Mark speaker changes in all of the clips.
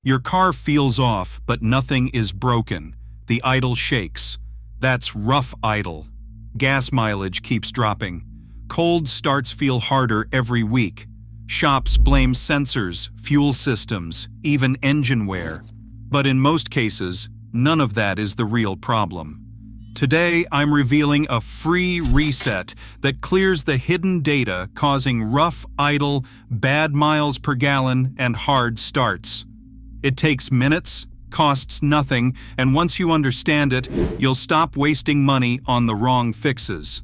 Speaker 1: Your car feels off, but nothing is broken. The idle shakes. That's rough idle. Gas mileage keeps dropping. Cold starts feel harder every week. Shops blame sensors, fuel systems, even engine wear. But in most cases, none of that is the real problem. Today, I'm revealing a free reset that clears the hidden data causing rough idle, bad miles per gallon, and hard starts. It takes minutes, costs nothing, and once you understand it, you'll stop wasting money on the wrong fixes.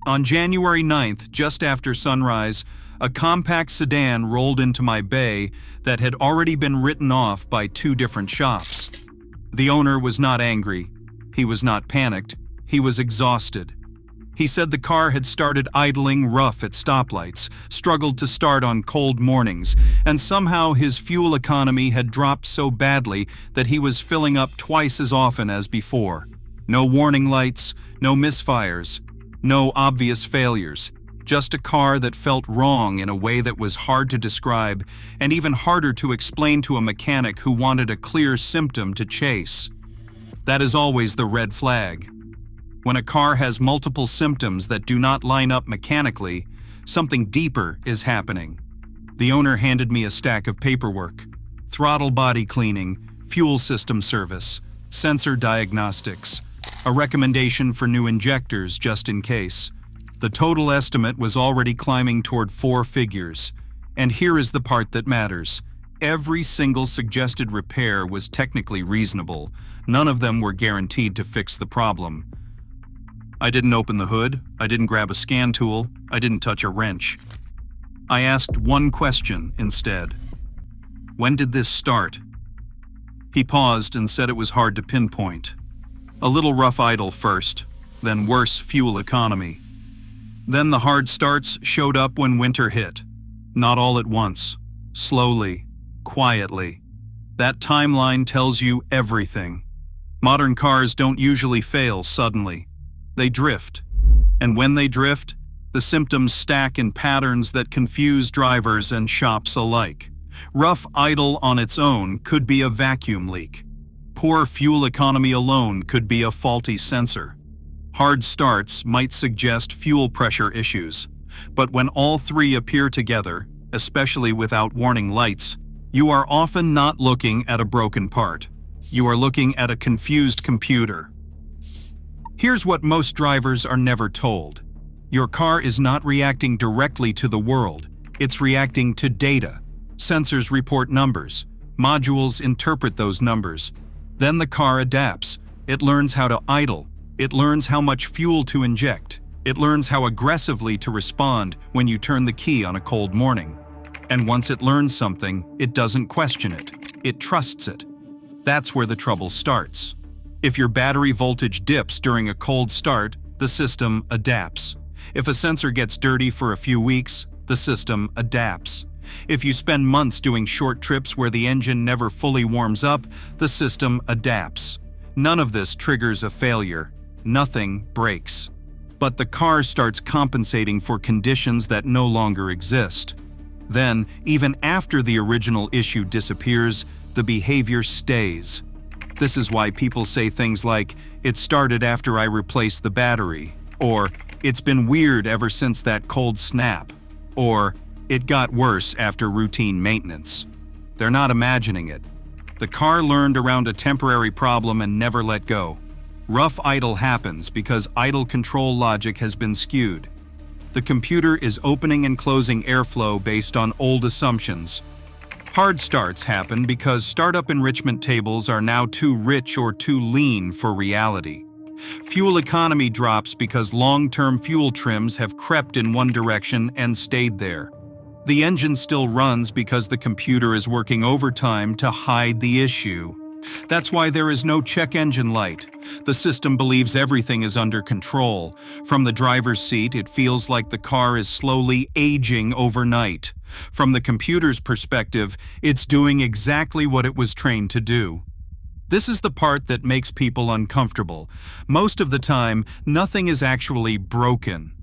Speaker 1: On January 9th, just after sunrise, a compact sedan rolled into my bay that had already been written off by 2 different shops. The owner was not angry. He was not panicked. He was exhausted. He said the car had started idling rough at stoplights, struggled to start on cold mornings, and somehow his fuel economy had dropped so badly that he was filling up twice as often as before. No warning lights, no misfires, no obvious failures. Just a car that felt wrong in a way that was hard to describe and even harder to explain to a mechanic who wanted a clear symptom to chase. That is always the red flag. When a car has multiple symptoms that do not line up mechanically, something deeper is happening. The owner handed me a stack of paperwork: throttle body cleaning, fuel system service, sensor diagnostics, a recommendation for new injectors just in case. The total estimate was already climbing toward 4 figures. And here is the part that matters. Every single suggested repair was technically reasonable. None of them were guaranteed to fix the problem. I didn't open the hood, I didn't grab a scan tool, I didn't touch a wrench. I asked one question instead. When did this start? He paused and said it was hard to pinpoint. A little rough idle first, then worse fuel economy. Then the hard starts showed up when winter hit. Not all at once. Slowly, quietly. That timeline tells you everything. Modern cars don't usually fail suddenly. They drift. And when they drift, the symptoms stack in patterns that confuse drivers and shops alike. Rough idle on its own could be a vacuum leak. Poor fuel economy alone could be a faulty sensor. Hard starts might suggest fuel pressure issues. But when all 3 appear together, especially without warning lights, you are often not looking at a broken part. You are looking at a confused computer. Here's what most drivers are never told. Your car is not reacting directly to the world. It's reacting to data. Sensors report numbers. Modules interpret those numbers. Then the car adapts. It learns how to idle. It learns how much fuel to inject. It learns how aggressively to respond when you turn the key on a cold morning. And once it learns something, it doesn't question it. It trusts it. That's where the trouble starts. If your battery voltage dips during a cold start, the system adapts. If a sensor gets dirty for a few weeks, the system adapts. If you spend months doing short trips where the engine never fully warms up, the system adapts. None of this triggers a failure. Nothing breaks. But the car starts compensating for conditions that no longer exist. Then, even after the original issue disappears, the behavior stays. This is why people say things like, "It started after I replaced the battery," or "It's been weird ever since that cold snap," or "It got worse after routine maintenance." They're not imagining it. The car learned around a temporary problem and never let go. Rough idle happens because idle control logic has been skewed. The computer is opening and closing airflow based on old assumptions. Hard starts happen because startup enrichment tables are now too rich or too lean for reality. Fuel economy drops because long-term fuel trims have crept in one direction and stayed there. The engine still runs because the computer is working overtime to hide the issue. That's why there is no check engine light. The system believes everything is under control. From the driver's seat, it feels like the car is slowly aging overnight. From the computer's perspective, it's doing exactly what it was trained to do. This is the part that makes people uncomfortable. Most of the time, nothing is actually broken.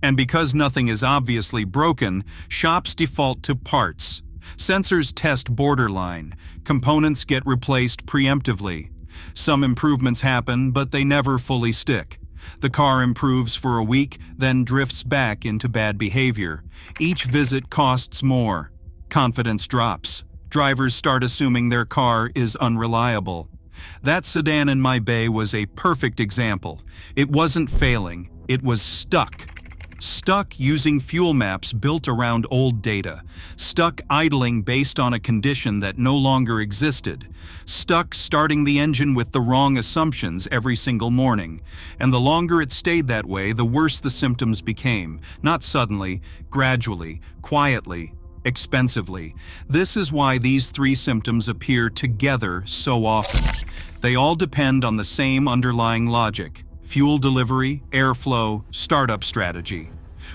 Speaker 1: And because nothing is obviously broken, shops default to parts. Sensors test borderline. Components get replaced preemptively. Some improvements happen, but they never fully stick. The car improves for a week, then drifts back into bad behavior. Each visit costs more. Confidence drops. Drivers start assuming their car is unreliable. That sedan in my bay was a perfect example. It wasn't failing, it was stuck. Stuck using fuel maps built around old data. Stuck idling based on a condition that no longer existed. Stuck starting the engine with the wrong assumptions every single morning. And the longer it stayed that way, the worse the symptoms became. Not suddenly, gradually, quietly, expensively. This is why these three symptoms appear together so often. They all depend on the same underlying logic: fuel delivery, airflow, startup strategy.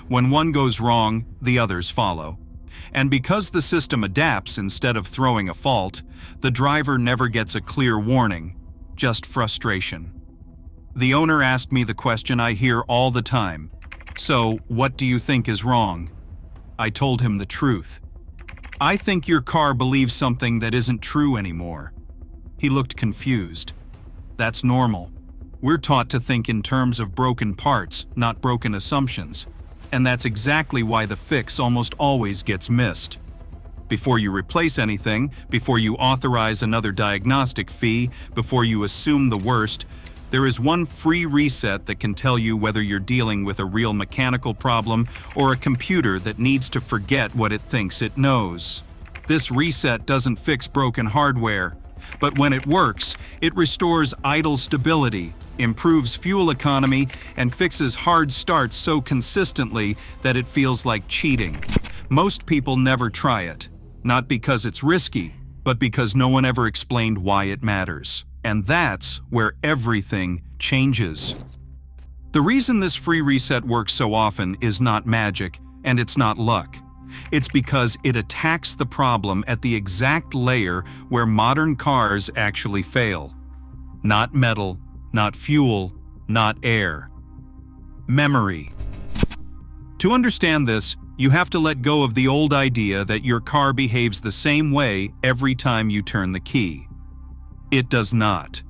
Speaker 1: When one goes wrong, the others follow. And because the system adapts instead of throwing a fault, the driver never gets a clear warning, just frustration. The owner asked me the question I hear all the time: "So, what do you think is wrong?" I told him the truth. "I think your car believes something that isn't true anymore." He looked confused. That's normal. We're taught to think in terms of broken parts, not broken assumptions. And that's exactly why the fix almost always gets missed. Before you replace anything, before you authorize another diagnostic fee, before you assume the worst, there is one free reset that can tell you whether you're dealing with a real mechanical problem or a computer that needs to forget what it thinks it knows. This reset doesn't fix broken hardware, but when it works, it restores idle stability, improves fuel economy, and fixes hard starts so consistently that it feels like cheating. Most people never try it, not because it's risky, but because no one ever explained why it matters. And that's where everything changes. The reason this free reset works so often is not magic, and it's not luck. It's because it attacks the problem at the exact layer where modern cars actually fail. Not metal, not fuel, not air. Memory. To understand this, you have to let go of the old idea that your car behaves the same way every time you turn the key. It does not.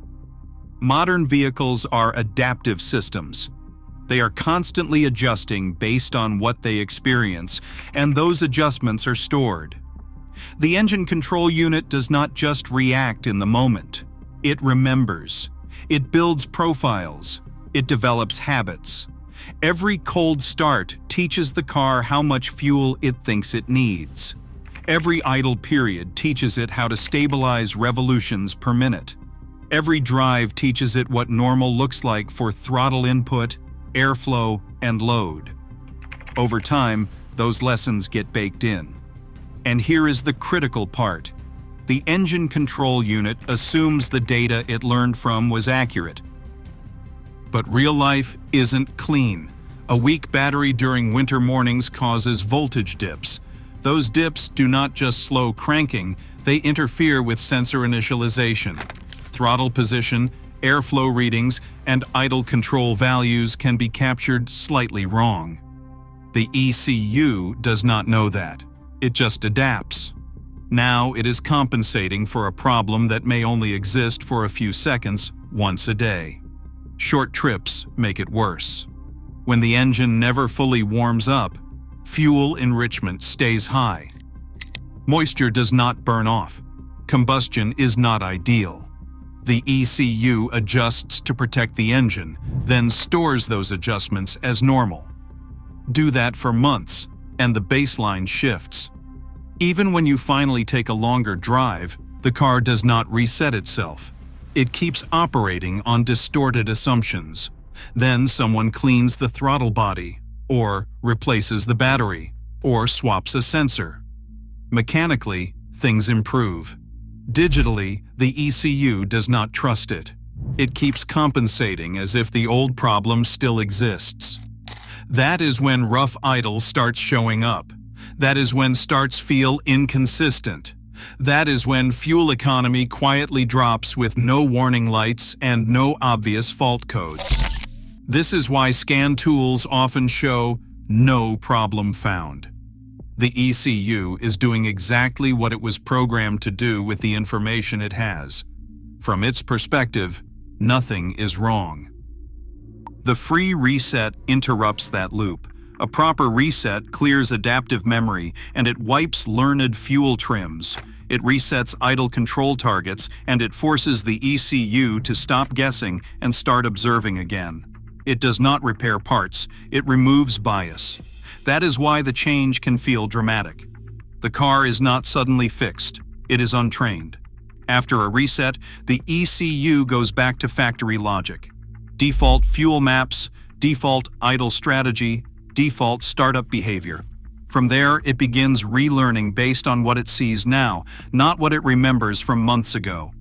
Speaker 1: Modern vehicles are adaptive systems. They are constantly adjusting based on what they experience, and those adjustments are stored. The engine control unit does not just react in the moment. It remembers. It builds profiles. It develops habits. Every cold start teaches the car how much fuel it thinks it needs. Every idle period teaches it how to stabilize revolutions per minute. Every drive teaches it what normal looks like for throttle input, airflow, and load. Over time, those lessons get baked in. And here is the critical part. The engine control unit assumes the data it learned from was accurate. But real life isn't clean. A weak battery during winter mornings causes voltage dips. Those dips do not just slow cranking, they interfere with sensor initialization. Throttle position, airflow readings, and idle control values can be captured slightly wrong. The ECU does not know that. It just adapts. Now it is compensating for a problem that may only exist for a few seconds once a day. Short trips make it worse. When the engine never fully warms up, fuel enrichment stays high. Moisture does not burn off. Combustion is not ideal. The ECU adjusts to protect the engine, then stores those adjustments as normal. Do that for months, and the baseline shifts. Even when you finally take a longer drive, the car does not reset itself. It keeps operating on distorted assumptions. Then someone cleans the throttle body, or replaces the battery, or swaps a sensor. Mechanically, things improve. Digitally, the ECU does not trust it. It keeps compensating as if the old problem still exists. That is when rough idle starts showing up. That is when starts feel inconsistent. That is when fuel economy quietly drops with no warning lights and no obvious fault codes. This is why scan tools often show no problem found. The ECU is doing exactly what it was programmed to do with the information it has. From its perspective, nothing is wrong. The free reset interrupts that loop. A proper reset clears adaptive memory and it wipes learned fuel trims. It resets idle control targets and it forces the ECU to stop guessing and start observing again. It does not repair parts, it removes bias. That is why the change can feel dramatic. The car is not suddenly fixed, it is untrained. After a reset, the ECU goes back to factory logic. Default fuel maps, default idle strategy, default startup behavior. From there, it begins relearning based on what it sees now, not what it remembers from months ago.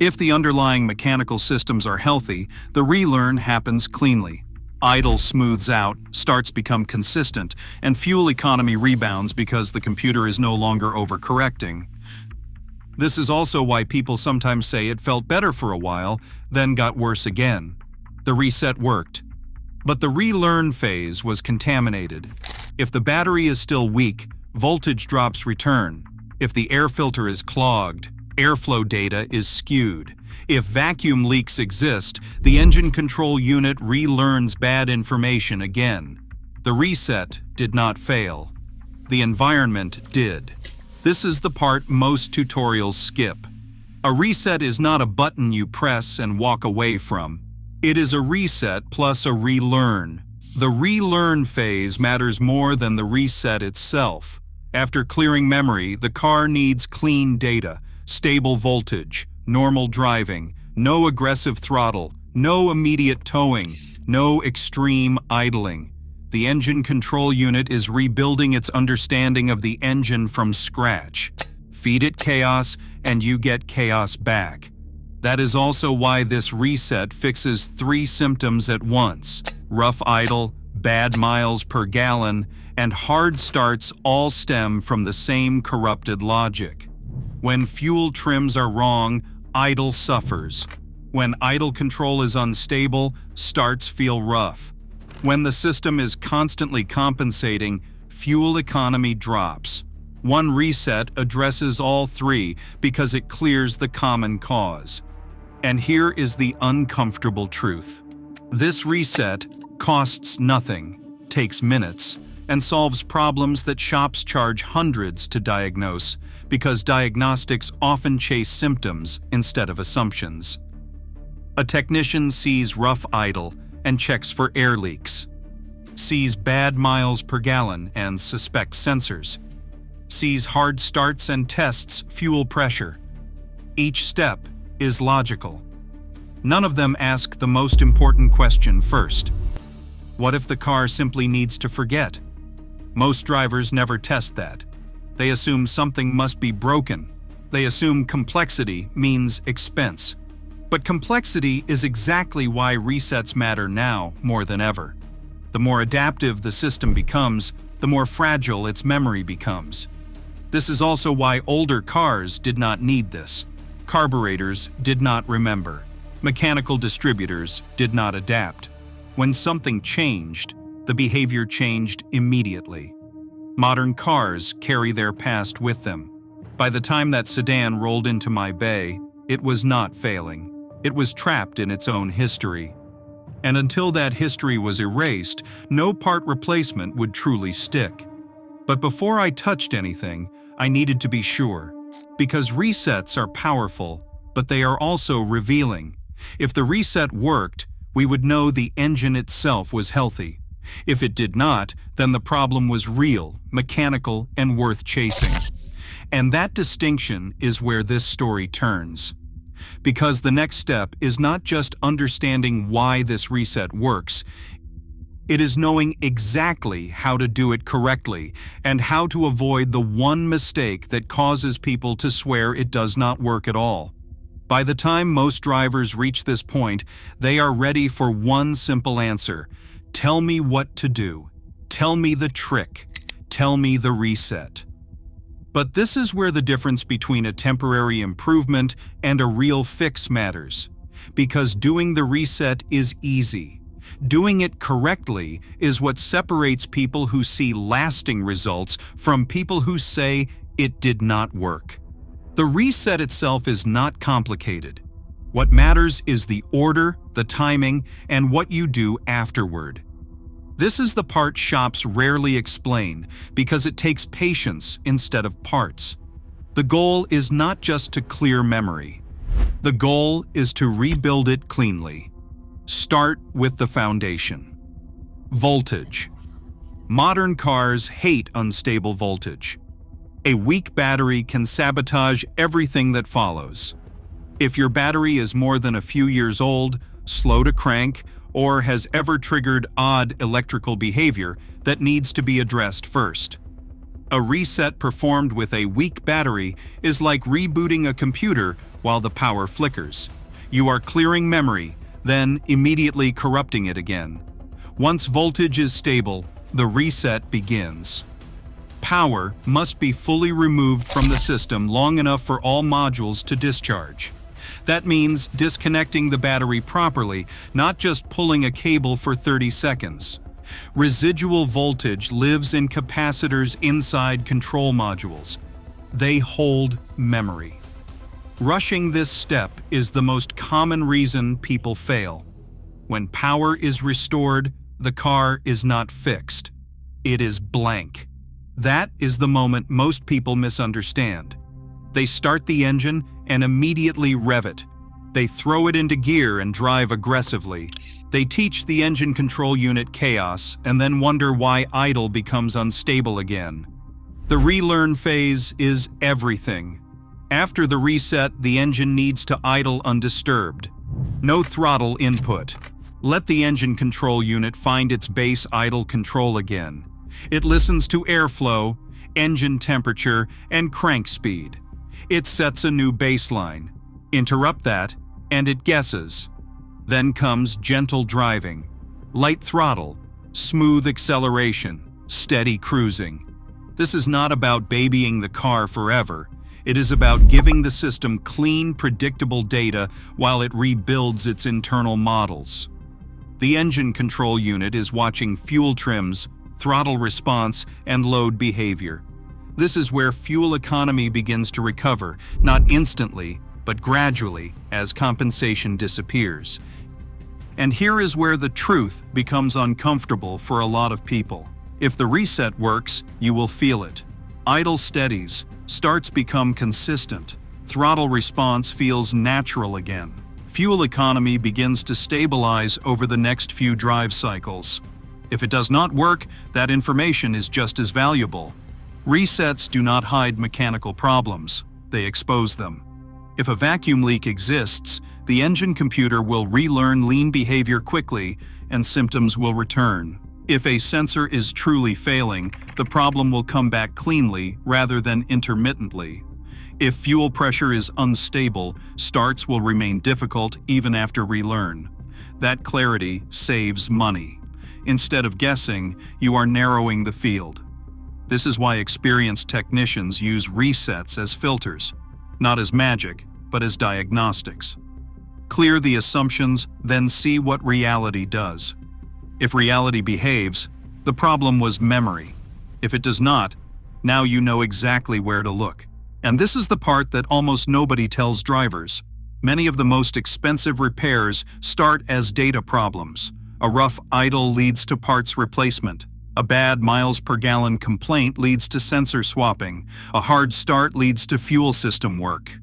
Speaker 1: If the underlying mechanical systems are healthy, the relearn happens cleanly. Idle smooths out, starts become consistent, and fuel economy rebounds because the computer is no longer overcorrecting. This is also why people sometimes say it felt better for a while, then got worse again. The reset worked. But the relearn phase was contaminated. If the battery is still weak, voltage drops return. If the air filter is clogged, airflow data is skewed. If vacuum leaks exist, the engine control unit relearns bad information again. The reset did not fail. The environment did. This is the part most tutorials skip. A reset is not a button you press and walk away from. It is a reset plus a relearn. The relearn phase matters more than the reset itself. After clearing memory, the car needs clean data, stable voltage, normal driving, no aggressive throttle, no immediate towing, no extreme idling. The engine control unit is rebuilding its understanding of the engine from scratch. Feed it chaos, and you get chaos back. That is also why this reset fixes 3 symptoms at once. Rough idle, bad miles per gallon, and hard starts all stem from the same corrupted logic. When fuel trims are wrong, idle suffers. When idle control is unstable, starts feel rough. When the system is constantly compensating, fuel economy drops. One reset addresses all 3 because it clears the common cause. And here is the uncomfortable truth. This reset costs nothing, takes minutes, and solves problems that shops charge hundreds to diagnose because diagnostics often chase symptoms instead of assumptions. A technician sees rough idle and checks for air leaks, sees bad miles per gallon and suspects sensors, sees hard starts and tests fuel pressure. Each step is logical. None of them ask the most important question first. What if the car simply needs to forget? Most drivers never test that. They assume something must be broken. They assume complexity means expense. But complexity is exactly why resets matter now more than ever. The more adaptive the system becomes, the more fragile its memory becomes. This is also why older cars did not need this. Carburetors did not remember. Mechanical distributors did not adapt. When something changed, the behavior changed immediately. Modern cars carry their past with them. By the time that sedan rolled into my bay, it was not failing. It was trapped in its own history. And until that history was erased, no part replacement would truly stick. But before I touched anything, I needed to be sure. Because resets are powerful, but they are also revealing. If the reset worked, we would know the engine itself was healthy. If it did not, then the problem was real, mechanical, and worth chasing. And that distinction is where this story turns. Because the next step is not just understanding why this reset works, it is knowing exactly how to do it correctly and how to avoid the one mistake that causes people to swear it does not work at all. By the time most drivers reach this point, they are ready for one simple answer. Tell me what to do. Tell me the trick. Tell me the reset. But this is where the difference between a temporary improvement and a real fix matters. Because doing the reset is easy. Doing it correctly is what separates people who see lasting results from people who say it did not work. The reset itself is not complicated. What matters is the order, the timing, and what you do afterward. This is the part shops rarely explain because it takes patience instead of parts. The goal is not just to clear memory. The goal is to rebuild it cleanly. Start with the foundation. Voltage. Modern cars hate unstable voltage. A weak battery can sabotage everything that follows. If your battery is more than a few years old, slow to crank, or has ever triggered odd electrical behavior that needs to be addressed first. A reset performed with a weak battery is like rebooting a computer while the power flickers. You are clearing memory, then immediately corrupting it again. Once voltage is stable, the reset begins. Power must be fully removed from the system long enough for all modules to discharge. That means disconnecting the battery properly, not just pulling a cable for 30 seconds. Residual voltage lives in capacitors inside control modules. They hold memory. Rushing this step is the most common reason people fail. When power is restored, the car is not fixed. It is blank. That is the moment most people misunderstand. They start the engine and immediately rev it. They throw it into gear and drive aggressively. They teach the engine control unit chaos and then wonder why idle becomes unstable again. The relearn phase is everything. After the reset, the engine needs to idle undisturbed. No throttle input. Let the engine control unit find its base idle control again. It listens to airflow, engine temperature, and crank speed. It sets a new baseline. Interrupt that, and it guesses. Then comes gentle driving, light throttle, smooth acceleration, steady cruising. This is not about babying the car forever. It is about giving the system clean, predictable data while it rebuilds its internal models. The engine control unit is watching fuel trims, throttle response, and load behavior. This is where fuel economy begins to recover, not instantly, but gradually as compensation disappears. And here is where the truth becomes uncomfortable for a lot of people. If the reset works, you will feel it. Idle steadies, starts become consistent, throttle response feels natural again. Fuel economy begins to stabilize over the next few drive cycles. If it does not work, that information is just as valuable. Resets do not hide mechanical problems, they expose them. If a vacuum leak exists, the engine computer will relearn lean behavior quickly and symptoms will return. If a sensor is truly failing, the problem will come back cleanly rather than intermittently. If fuel pressure is unstable, starts will remain difficult even after relearn. That clarity saves money. Instead of guessing, you are narrowing the field. This is why experienced technicians use resets as filters, not as magic, but as diagnostics. Clear the assumptions, then see what reality does. If reality behaves, the problem was memory. If it does not, now you know exactly where to look. And this is the part that almost nobody tells drivers. Many of the most expensive repairs start as data problems. A rough idle leads to parts replacement. A bad miles per gallon complaint leads to sensor swapping. A hard start leads to fuel system work.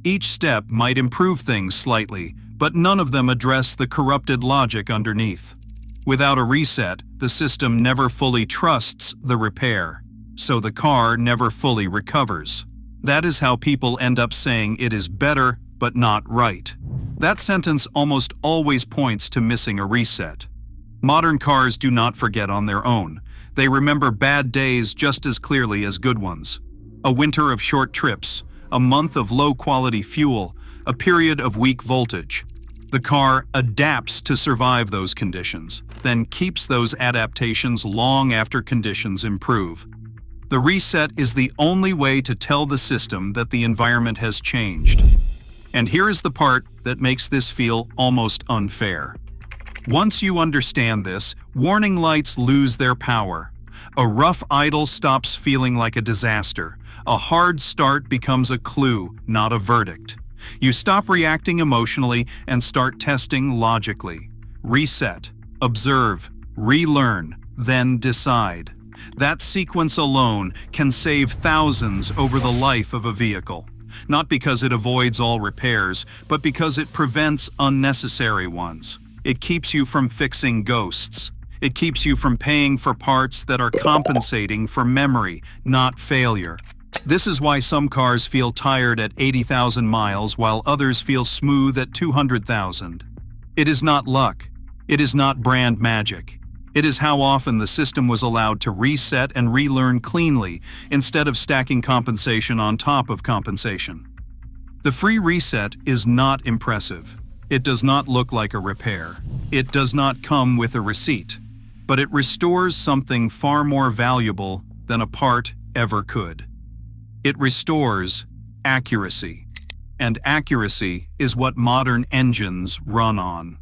Speaker 1: Each step might improve things slightly, but none of them address the corrupted logic underneath. Without a reset, the system never fully trusts the repair, so the car never fully recovers. That is how people end up saying it is better, but not right. That sentence almost always points to missing a reset. Modern cars do not forget on their own. They remember bad days just as clearly as good ones. A winter of short trips, a month of low-quality fuel, a period of weak voltage. The car adapts to survive those conditions, then keeps those adaptations long after conditions improve. The reset is the only way to tell the system that the environment has changed. And here is the part that makes this feel almost unfair. Once you understand this, warning lights lose their power. A rough idle stops feeling like a disaster. A hard start becomes a clue, not a verdict. You stop reacting emotionally and start testing logically. Reset, observe, relearn, then decide. That sequence alone can save thousands over the life of a vehicle. Not because it avoids all repairs, but because it prevents unnecessary ones. It keeps you from fixing ghosts. It keeps you from paying for parts that are compensating for memory, not failure. This is why some cars feel tired at 80,000 miles while others feel smooth at 200,000. It is not luck. It is not brand magic. It is how often the system was allowed to reset and relearn cleanly instead of stacking compensation on top of compensation. The free reset is not impressive. It does not look like a repair. It does not come with a receipt. But it restores something far more valuable than a part ever could. It restores accuracy. And accuracy is what modern engines run on.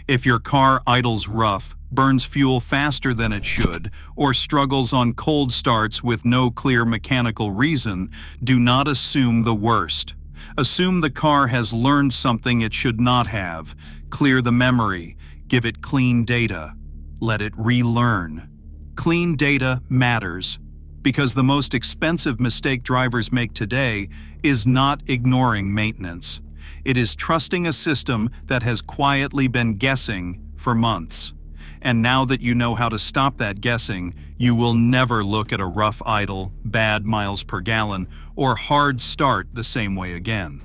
Speaker 1: If your car idles rough, burns fuel faster than it should, or struggles on cold starts with no clear mechanical reason, do not assume the worst. Assume the car has learned something it should not have. Clear the memory. Give it clean data. Let it relearn. Clean data matters, because the most expensive mistake drivers make today is not ignoring maintenance. It is trusting a system that has quietly been guessing for months. And now that you know how to stop that guessing, you will never look at a rough idle, bad miles per gallon, or hard start the same way again.